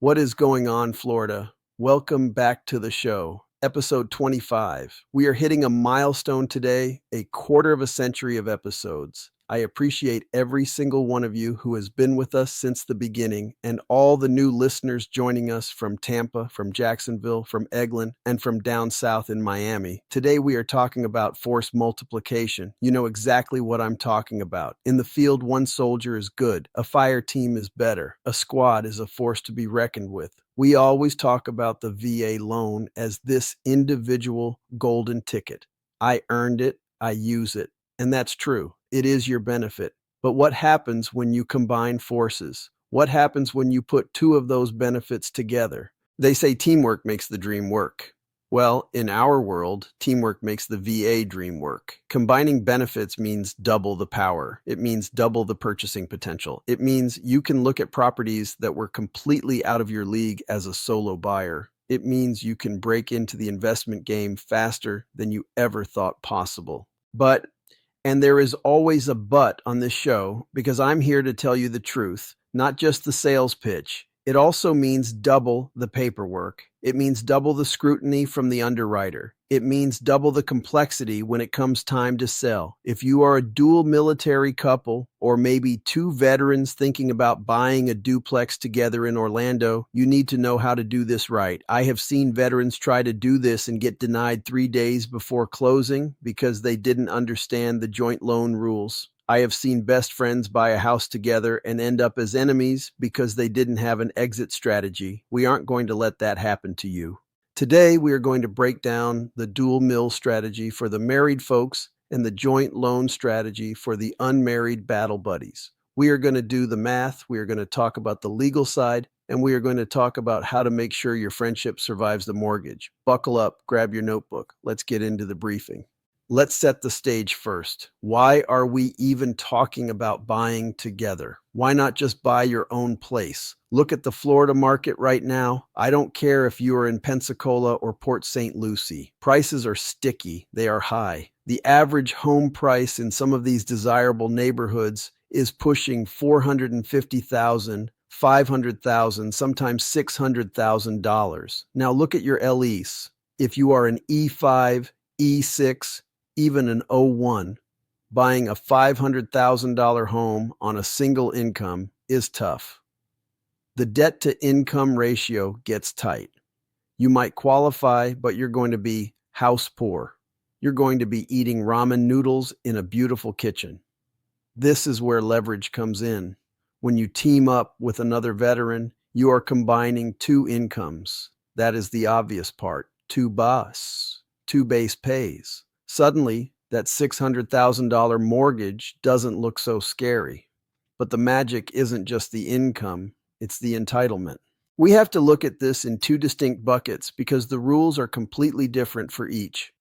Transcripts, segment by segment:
What is going on, Florida? Welcome back to the show, episode 25. We are hitting a milestone today, a quarter of a century of episodes. I appreciate every single one of you who has been with us since the beginning and all the new listeners joining us from Tampa, from Jacksonville, from Eglin, and from down south in Miami. Today we are talking about force multiplication. You know exactly what I'm talking about. In the field, one soldier is good, a fire team is better, a squad is a force to be reckoned with. We always talk about the VA loan as this individual golden ticket. I earned it, I use it. And that's true. It is your benefit. But what happens when you combine forces? What happens when you put two of those benefits together? They say teamwork makes the dream work. Well, in our world, teamwork makes the VA dream work. Combining benefits means double the power. It means double the purchasing potential. It means you can look at properties that were completely out of your league as a solo buyer. It means you can break into the investment game faster than you ever thought possible. And there is always a but on this show because I'm here to tell you the truth, not just the sales pitch. It also means double the paperwork. It means double the scrutiny from the underwriter. It means double the complexity when it comes time to sell. If you are a dual military couple or maybe two veterans thinking about buying a duplex together in Orlando, you need to know how to do this right. I have seen veterans try to do this and get denied 3 days before closing because they didn't understand the joint loan rules. I have seen best friends buy a house together and end up as enemies because they didn't have an exit strategy. We aren't going to let that happen to you. Today, we are going to break down the dual mill strategy for the married folks and the joint loan strategy for the unmarried battle buddies. We are going to do the math, we are going to talk about the legal side, and we are going to talk about how to make sure your friendship survives the mortgage. Buckle up, grab your notebook. Let's get into the briefing. Let's set the stage first. Why are we even talking about buying together? Why not just buy your own place? Look at the Florida market right now. I don't care if you are in Pensacola or Port St. Lucie. Prices are sticky. They are high. The average home price in some of these desirable neighborhoods is pushing $450,000, $500,000, sometimes $600,000. Now look at your LEs. If you are an E5, E6, even an O1, buying a $500,000 home on a single income is tough. The debt to income ratio gets tight. You might qualify, but you're going to be house poor. You're going to be eating ramen noodles in a beautiful kitchen. This is where leverage comes in. When you team up with another veteran, you are combining two incomes. That is the obvious part. Two base pays. Suddenly, that $600,000 mortgage doesn't look so scary. But the magic isn't just the income, it's the entitlement. We have to look at this in two distinct buckets because the rules are completely different for each.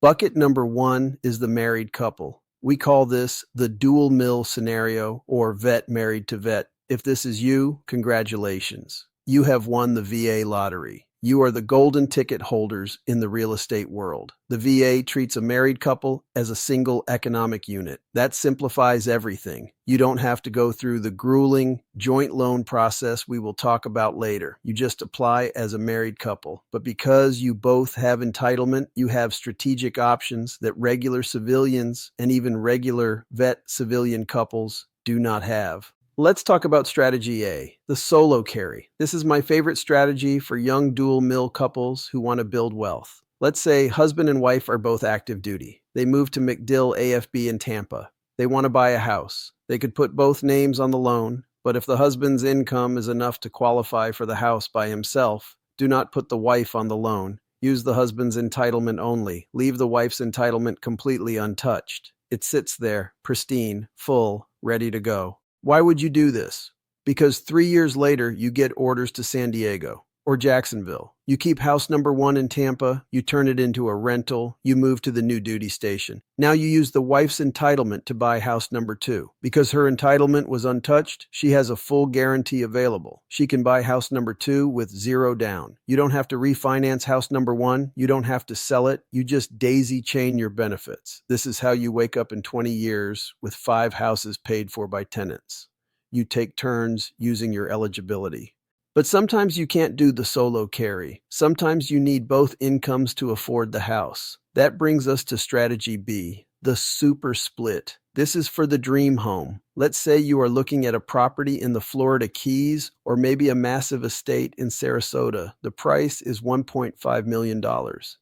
Bucket number one is the married couple. We call this the dual mill scenario or vet married to vet. If this is you, congratulations. You have won the VA lottery. You are the golden ticket holders in the real estate world. The VA treats a married couple as a single economic unit. That simplifies everything. You don't have to go through the grueling joint loan process we will talk about later. You just apply as a married couple. But because you both have entitlement, you have strategic options that regular civilians and even regular vet civilian couples do not have. Let's talk about strategy A, the solo carry. This is my favorite strategy for young dual mill couples who want to build wealth. Let's say husband and wife are both active duty. They move to MacDill AFB in Tampa. They want to buy a house. They could put both names on the loan, but if the husband's income is enough to qualify for the house by himself, do not put the wife on the loan. Use the husband's entitlement only. Leave the wife's entitlement completely untouched. It sits there, pristine, full, ready to go. Why would you do this? Because 3 years later, you get orders to San Diego or Jacksonville. You keep house number one in Tampa, you turn it into a rental, you move to the new duty station. Now you use the wife's entitlement to buy house number two. Because her entitlement was untouched, she has a full guarantee available. She can buy house number two with zero down. You don't have to refinance house number one. You don't have to sell it. You just daisy chain your benefits. This is how you wake up in 20 years with 5 houses paid for by tenants. You take turns using your eligibility. But sometimes you can't do the solo carry. Sometimes you need both incomes to afford the house. That brings us to strategy B, the super split. This is for the dream home. Let's say you are looking at a property in the Florida Keys or maybe a massive estate in Sarasota. The price is $1.5 million.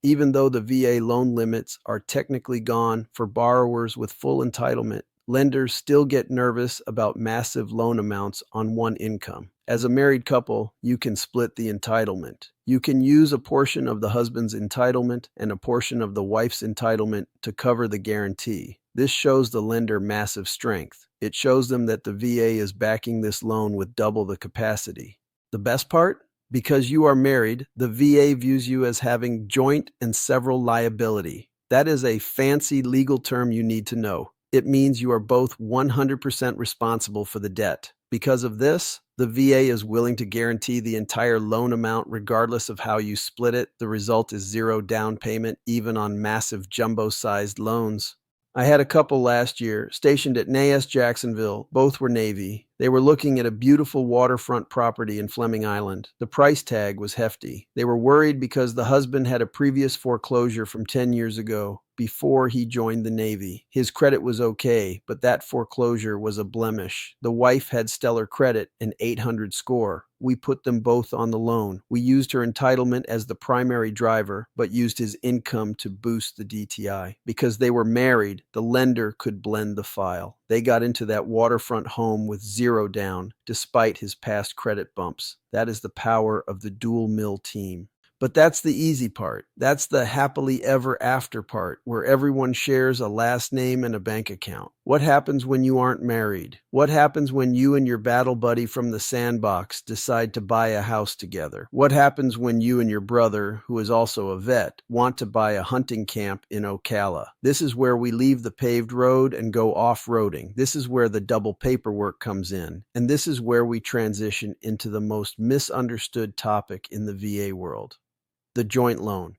Even though the VA loan limits are technically gone for borrowers with full entitlement, lenders still get nervous about massive loan amounts on one income. As a married couple, you can split the entitlement. You can use a portion of the husband's entitlement and a portion of the wife's entitlement to cover the guarantee. This shows the lender massive strength. It shows them that the VA is backing this loan with double the capacity. The best part? Because you are married, the VA views you as having joint and several liability. That is a fancy legal term you need to know. It means you are both 100% responsible for the debt. Because of this, the VA is willing to guarantee the entire loan amount regardless of how you split it. The result is zero down payment, even on massive jumbo-sized loans. I had a couple last year stationed at NAS Jacksonville. Both were Navy. They were looking at a beautiful waterfront property in Fleming Island. The price tag was hefty. They were worried because the husband had a previous foreclosure from 10 years ago, before he joined the Navy. His credit was okay, but that foreclosure was a blemish. The wife had stellar credit, an 800 score. We put them both on the loan. We used her entitlement as the primary driver, but used his income to boost the DTI. Because they were married, the lender could blend the file. They got into that waterfront home with zero down, despite his past credit bumps. That is the power of the dual mill team. But that's the easy part. That's the happily ever after part, where everyone shares a last name and a bank account. What happens when you aren't married? What happens when you and your battle buddy from the sandbox decide to buy a house together? What happens when you and your brother, who is also a vet, want to buy a hunting camp in Ocala? This is where we leave the paved road and go off-roading. This is where the double paperwork comes in. And this is where we transition into the most misunderstood topic in the VA world: the joint loan.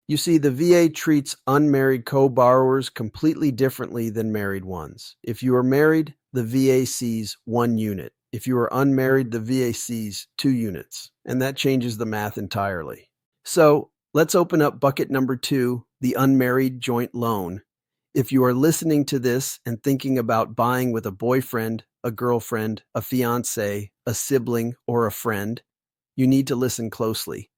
You see, the VA treats unmarried co-borrowers completely differently than married ones. If you are married, the VA sees 1 unit. If you are unmarried, the VA sees 2 units. And that changes the math entirely. So let's open up bucket number 2, the unmarried joint loan. If you are listening to this and thinking about buying with a boyfriend, a girlfriend, a fiance, a sibling, or a friend, you need to listen closely.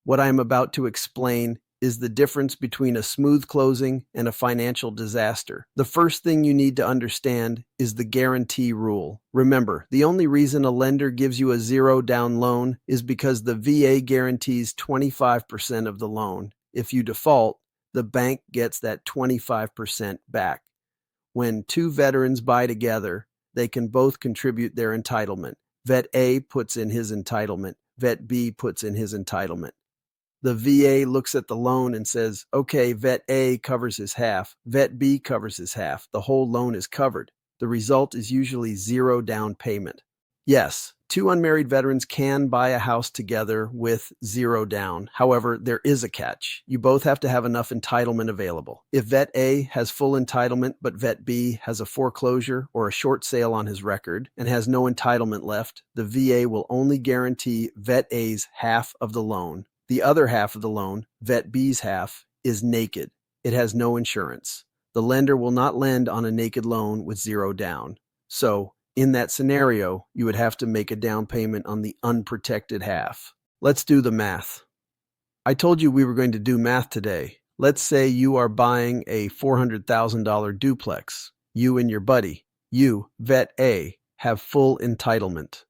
What I am about to explain is the difference between a smooth closing and a financial disaster. The first thing you need to understand is the guarantee rule. Remember, the only reason a lender gives you a zero down loan is because the VA guarantees 25% of the loan. If you default, the bank gets that 25% back. When 2 veterans buy together, they can both contribute their entitlement. Vet A puts in his entitlement. Vet B puts in his entitlement. The VA looks at the loan and says, okay, Vet A covers his half, Vet B covers his half, the whole loan is covered. The result is usually zero down payment. Yes, 2 unmarried veterans can buy a house together with zero down. However, there is a catch. You both have to have enough entitlement available. If Vet A has full entitlement, but Vet B has a foreclosure or a short sale on his record and has no entitlement left, the VA will only guarantee Vet A's half of the loan. The other half of the loan, Vet B's half, is naked. It has no insurance. The lender will not lend on a naked loan with zero down. So, in that scenario, you would have to make a down payment on the unprotected half. Let's do the math. I told you we were going to do math today. Let's say you are buying a $400,000 duplex. You and your buddy, you, Vet A, have full entitlement.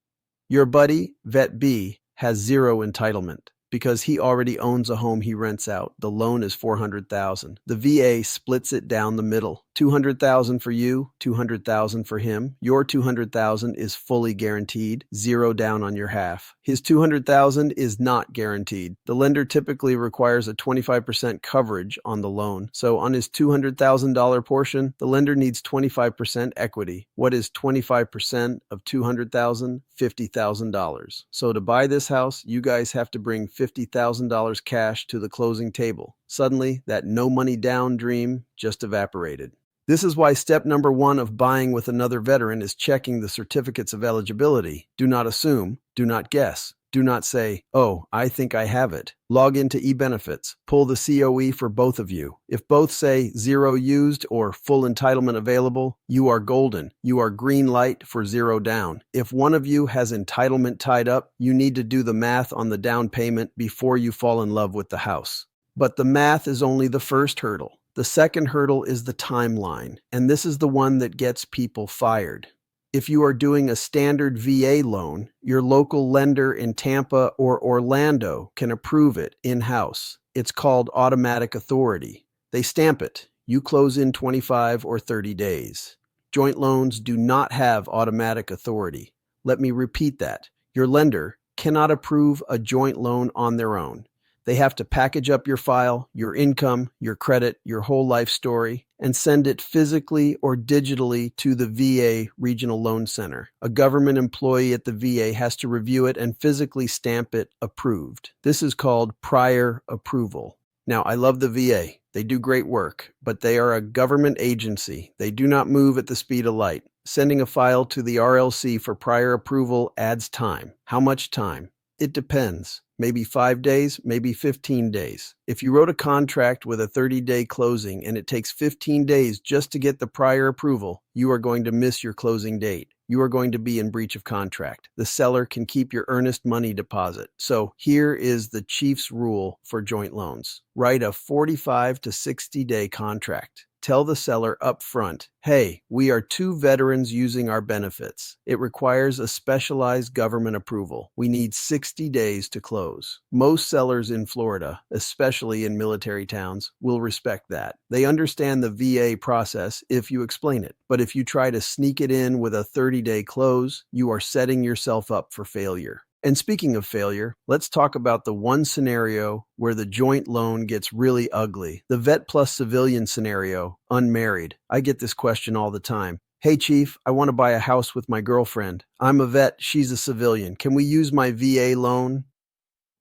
Your buddy, Vet B, has zero entitlement because he already owns a home he rents out. The loan is $400,000. The VA splits it down the middle. $200,000 for you, $200,000 for him. Your $200,000 is fully guaranteed, zero down on your half. His $200,000 is not guaranteed. The lender typically requires a 25% coverage on the loan. So on his $200,000 portion, the lender needs 25% equity. What is 25% of $200,000? $50,000. So to buy this house, you guys have to bring $50,000 cash to the closing table. Suddenly, that no money down dream just evaporated. This is why step number 1 of buying with another veteran is checking the certificates of eligibility. Do not assume, do not guess. Do not say, "Oh, I think I have it." Log into eBenefits. Pull the COE for both of you. If both say zero used or full entitlement available, you are golden. You are green light for zero down. If one of you has entitlement tied up, you need to do the math on the down payment before you fall in love with the house. But the math is only the first hurdle. The second hurdle is the timeline, and this is the one that gets people fired. If you are doing a standard VA loan, your local lender in Tampa or Orlando can approve it in-house. It's called automatic authority. They stamp it. You close in 25 or 30 days. Joint loans do not have automatic authority. Let me repeat that. Your lender cannot approve a joint loan on their own. They have to package up your file, your income, your credit, your whole life story, and send it physically or digitally to the VA Regional Loan Center. A government employee at the VA has to review it and physically stamp it approved. This is called prior approval. Now, I love the VA. They do great work, but they are a government agency. They do not move at the speed of light. Sending a file to the RLC for prior approval adds time. How much time? It depends. Maybe 5 days, maybe 15 days. If you wrote a contract with a 30-day closing and it takes 15 days just to get the prior approval, you are going to miss your closing date. You are going to be in breach of contract. The seller can keep your earnest money deposit. So here is the chief's rule for joint loans. Write a 45 to 60-day contract. Tell the seller up front, hey, we are two veterans using our benefits. It requires a specialized government approval. We need 60 days to close. Most sellers in Florida, especially in military towns, will respect that. They understand the VA process if you explain it. But if you try to sneak it in with a 30-day close, you are setting yourself up for failure. And speaking of failure, let's talk about the one scenario where the joint loan gets really ugly. The vet plus civilian scenario, unmarried. I get this question all the time. Hey, Chief, I want to buy a house with my girlfriend. I'm a vet, she's a civilian. Can we use my VA loan?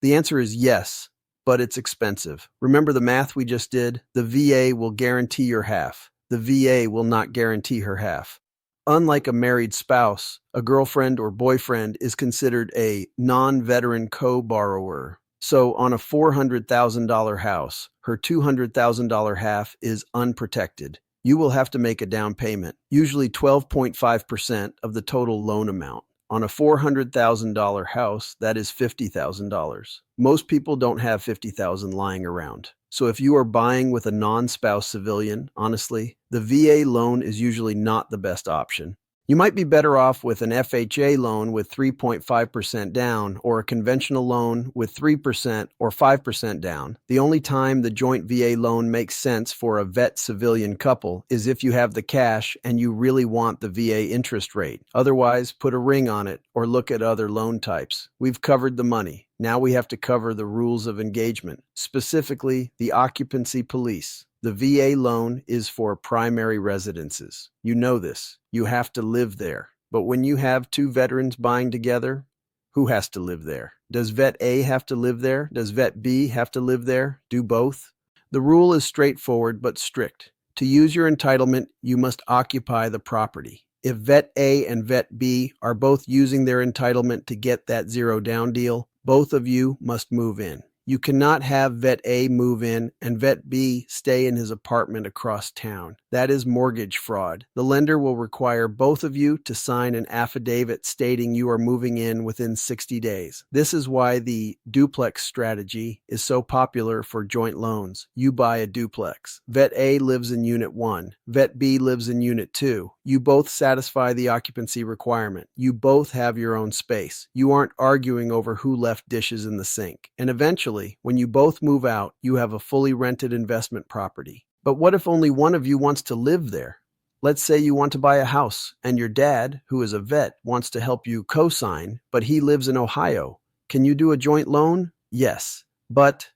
The answer is yes, but it's expensive. Remember the math we just did? The VA will guarantee your half. The VA will not guarantee her half. Unlike a married spouse, a girlfriend or boyfriend is considered a non-veteran co-borrower. So on a $400,000 house, her $200,000 half is unprotected. You will have to make a down payment, usually 12.5% of the total loan amount. On a $400,000 house, that is $50,000. Most people don't have $50,000 lying around. So if you are buying with a non-spouse civilian, honestly, the VA loan is usually not the best option. You might be better off with an FHA loan with 3.5% down or a conventional loan with 3% or 5% down. The only time the joint VA loan makes sense for a vet-civilian couple is if you have the cash and you really want the VA interest rate. Otherwise, put a ring on it or look at other loan types. We've covered the money. Now we have to cover the rules of engagement, specifically the occupancy police. The VA loan is for primary residences. You know this. You have to live there. But when you have two veterans buying together, who has to live there? Does Vet A have to live there? Does Vet B have to live there? Do both? The rule is straightforward but strict. To use your entitlement, you must occupy the property. If Vet A and Vet B are both using their entitlement to get that zero down deal, both of you must move in. You cannot have Vet A move in and Vet B stay in his apartment across town. That is mortgage fraud. The lender will require both of you to sign an affidavit stating you are moving in within 60 days. This is why the duplex strategy is so popular for joint loans. You buy a duplex. Vet A lives in Unit 1. Vet B lives in Unit 2. You both satisfy the occupancy requirement. You both have your own space. You aren't arguing over who left dishes in the sink. And eventually, when you both move out, you have a fully rented investment property. But what if only one of you wants to live there? Let's say you want to buy a house, and your dad, who is a vet, wants to help you co-sign, but he lives in Ohio. Can you do a joint loan? Yes. But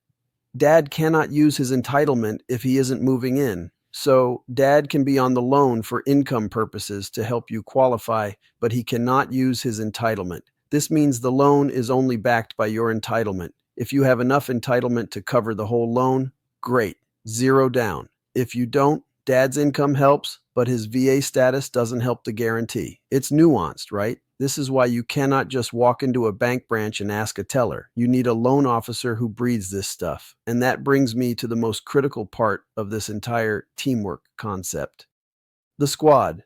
Dad cannot use his entitlement if he isn't moving in. So Dad can be on the loan for income purposes to help you qualify, but he cannot use his entitlement. This means the loan is only backed by your entitlement. If you have enough entitlement to cover the whole loan, great, zero down. If you don't, Dad's income helps, but his VA status doesn't help the guarantee. It's nuanced, right? This is why you cannot just walk into a bank branch and ask a teller. You need a loan officer who breathes this stuff. And that brings me to the most critical part of this entire teamwork concept: the squad.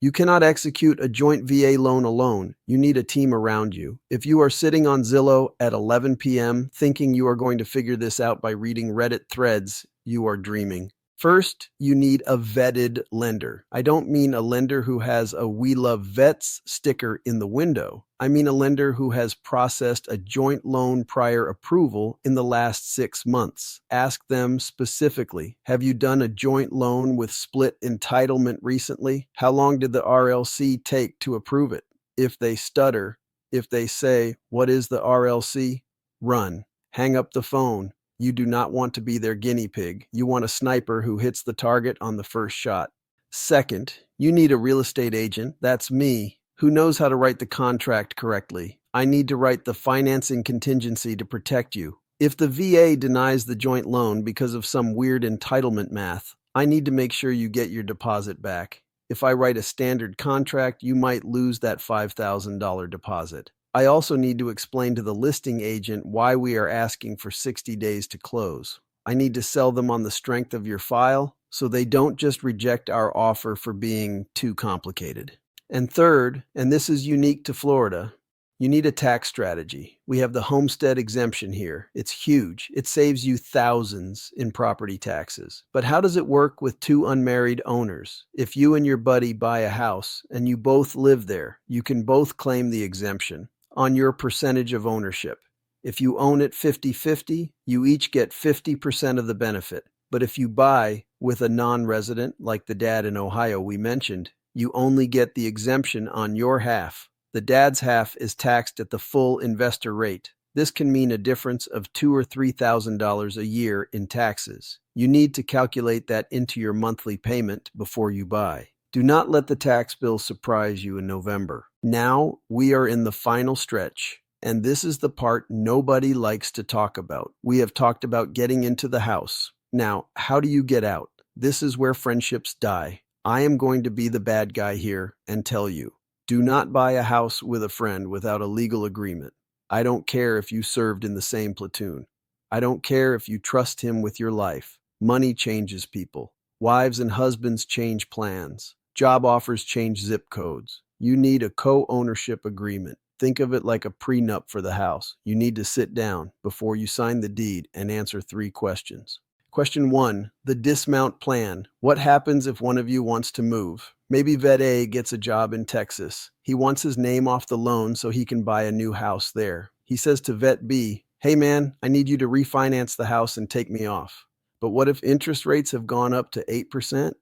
You cannot execute a joint VA loan alone. You need a team around you. If you are sitting on Zillow at 11 p.m. thinking you are going to figure this out by reading Reddit threads, you are dreaming. First, you need a vetted lender. I don't mean a lender who has a "We Love Vets" sticker in the window. I mean a lender who has processed a joint loan prior approval in the last 6 months. Ask them specifically, have you done a joint loan with split entitlement recently? How long did the RLC take to approve it? If they stutter, if they say, "What is the RLC?" Run. Hang up the phone. You do not want to be their guinea pig. You want a sniper who hits the target on the first shot. Second, you need a real estate agent, that's me, who knows how to write the contract correctly. I need to write the financing contingency to protect you. If the VA denies the joint loan because of some weird entitlement math, I need to make sure you get your deposit back. If I write a standard contract, you might lose that $5,000 deposit. I also need to explain to the listing agent why we are asking for 60 days to close. I need to sell them on the strength of your file so they don't just reject our offer for being too complicated. And third, and this is unique to Florida, you need a tax strategy. We have the homestead exemption here. It's huge. It saves you thousands in property taxes. But how does it work with two unmarried owners? If you and your buddy buy a house and you both live there, you can both claim the exemption on your percentage of ownership. If you own it 50-50, you each get 50% of the benefit. But if you buy with a non-resident, like the dad in Ohio we mentioned, you only get the exemption on your half. The dad's half is taxed at the full investor rate. This can mean a difference of $2,000 or $3,000 a year in taxes. You need to calculate that into your monthly payment before you buy. Do not let the tax bill surprise you in November. Now we are in the final stretch, and this is the part nobody likes to talk about. We have talked about getting into the house. Now, how do you get out? This is where friendships die. I am going to be the bad guy here and tell you, do not buy a house with a friend without a legal agreement. I don't care if you served in the same platoon. I don't care if you trust him with your life. Money changes people. Wives and husbands change plans. Job offers change zip codes. You need a co-ownership agreement. Think of it like a prenup for the house. You need to sit down before you sign the deed and answer 3 questions. Question 1, the dismount plan. What happens if one of you wants to move? Maybe Vet A gets a job in Texas. He wants his name off the loan so he can buy a new house there. He says to Vet B, "Hey man, I need you to refinance the house and take me off." But what if interest rates have gone up to 8%?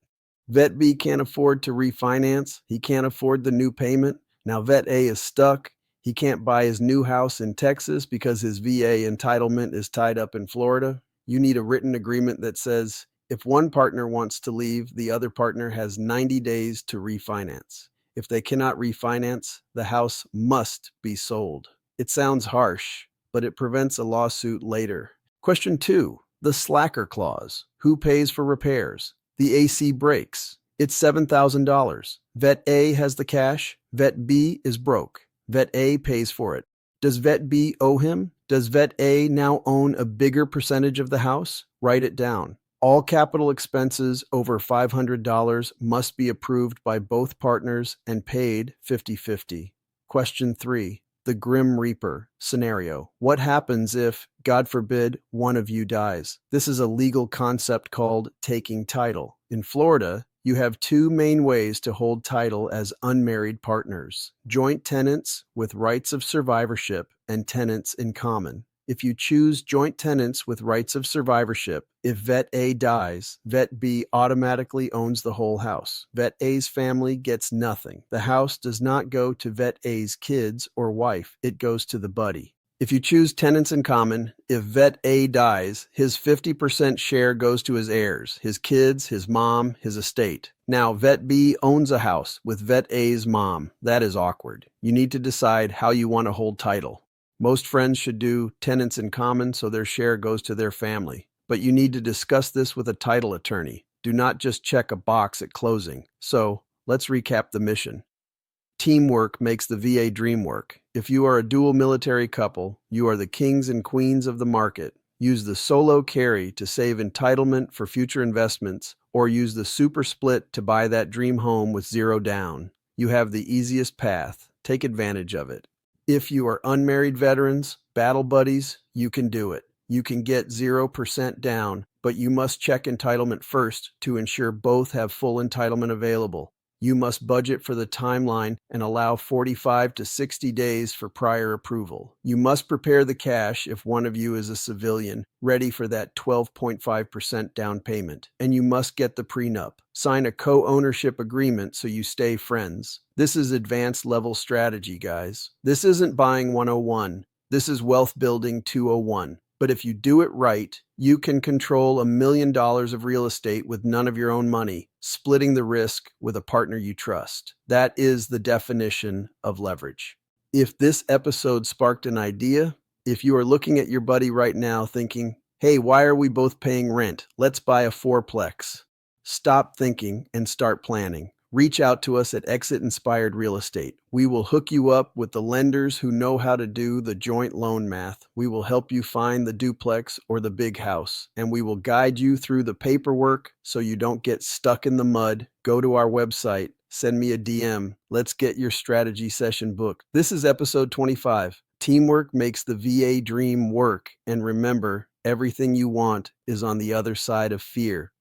Vet B can't afford to refinance. He can't afford the new payment. Now Vet A is stuck. He can't buy his new house in Texas because his VA entitlement is tied up in Florida. You need a written agreement that says, if one partner wants to leave, the other partner has 90 days to refinance. If they cannot refinance, the house must be sold. It sounds harsh, but it prevents a lawsuit later. Question 2, the slacker clause. Who pays for repairs? The AC breaks. It's $7,000. Vet A has the cash. Vet B is broke. Vet A pays for it. Does Vet B owe him? Does Vet A now own a bigger percentage of the house? Write it down. All capital expenses over $500 must be approved by both partners and paid 50-50. Question 3, the Grim Reaper scenario. What happens if, God forbid, one of you dies? This is a legal concept called taking title. In Florida, you have 2 main ways to hold title as unmarried partners: joint tenants with rights of survivorship and tenants in common. If you choose joint tenants with rights of survivorship, if Vet A dies, Vet B automatically owns the whole house. Vet A's family gets nothing. The house does not go to Vet A's kids or wife. It goes to the buddy. If you choose tenants in common, if Vet A dies, his 50% share goes to his heirs, his kids, his mom, his estate. Now, Vet B owns a house with Vet A's mom. That is awkward. You need to decide how you want to hold title. Most friends should do tenants in common so their share goes to their family. But you need to discuss this with a title attorney. Do not just check a box at closing. So, let's recap the mission. Teamwork makes the VA dream work. If you are a dual military couple, you are the kings and queens of the market. Use the solo carry to save entitlement for future investments, or use the super split to buy that dream home with zero down. You have the easiest path. Take advantage of it. If you are unmarried veterans, battle buddies, you can do it. You can get 0% down, but you must check entitlement first to ensure both have full entitlement available. You must budget for the timeline and allow 45 to 60 days for prior approval. You must prepare the cash if one of you is a civilian, ready for that 12.5% down payment. And you must get the prenup. Sign a co-ownership agreement so you stay friends. This is advanced level strategy, guys. This isn't buying 101. This is wealth building 201. But if you do it right, you can control $1 million of real estate with none of your own money, splitting the risk with a partner you trust. That is the definition of leverage. If this episode sparked an idea, if you are looking at your buddy right now thinking, hey, why are we both paying rent? Let's buy a fourplex. Stop thinking and start planning. Reach out to us at Exit Inspired Real Estate. We will hook you up with the lenders who know how to do the joint loan math. We will help you find the duplex or the big house, and we will guide you through the paperwork so you don't get stuck in the mud. Go to our website, send me a DM. Let's get your strategy session booked. This is episode 25. Teamwork makes the VA dream work. And remember, everything you want is on the other side of fear.